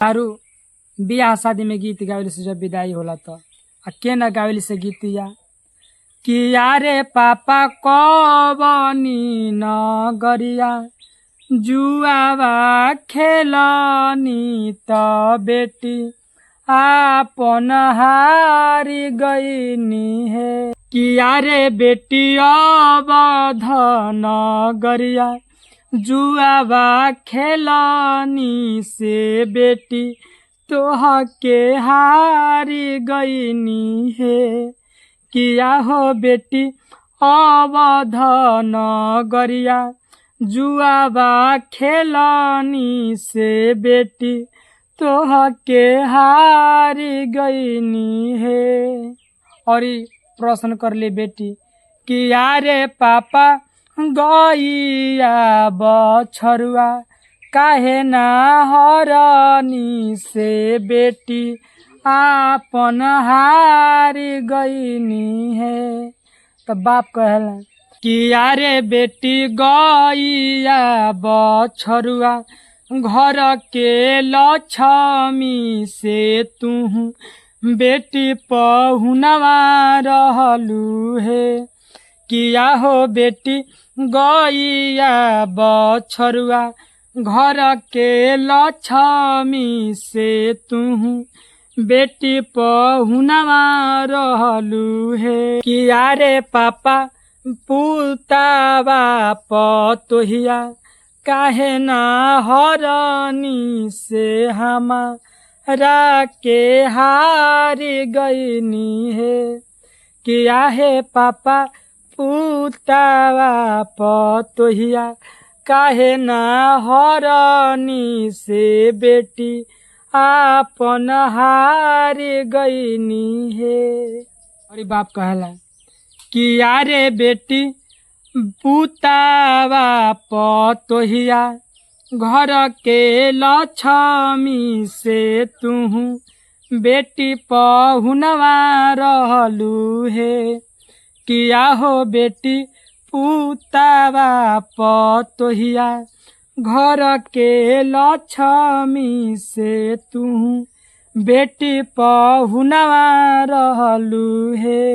तारू बियाह शादी में गीत गावेली से जब विदाई होला तो के न गावेली से गीतिया कि यारे पापा कबनी न गरिया जुआवा खेलनी त बेटी आपन हारी गईनी है कि यारे बेटी अवधन गरिया जुआवा खेलनी से बेटी तोह के हारी गईनी है किया हो बेटी अवधन गरिया जुआवा खेलनी से बेटी तोह के हारी गईनी है। और प्रश्न कर ले बेटी कि यारे पापा गईया बछरुआ काहे ना हरनी से बेटी आपन हारी गईनी है। तो बाप कहला कि यारे बेटी गईया बछरुआ घर के लक्ष्मी से तू बेटी पहुनवा रहलू है किया हो बेटी गईया बछरुआ घर के लक्ष्मी से तू बेटी पहुनवा रहलू है कि यारे पापा पुतावा पतोहिया काहे ना हरनी से हमारा के हारी गईनी है किया है पापा पुतावा पतोहिया काहे ना हरनी से बेटी आपन हारी गईनी है। अरे बाप कहला कि यारे बेटी पुतावा पतोहिया घर के लक्ष्मी से तू बेटी पहुनवा रहलू है किया हो बेटी पुतावा पतोहिया घर के लक्ष्मी से तू बेटी पहुनवा रहलू है।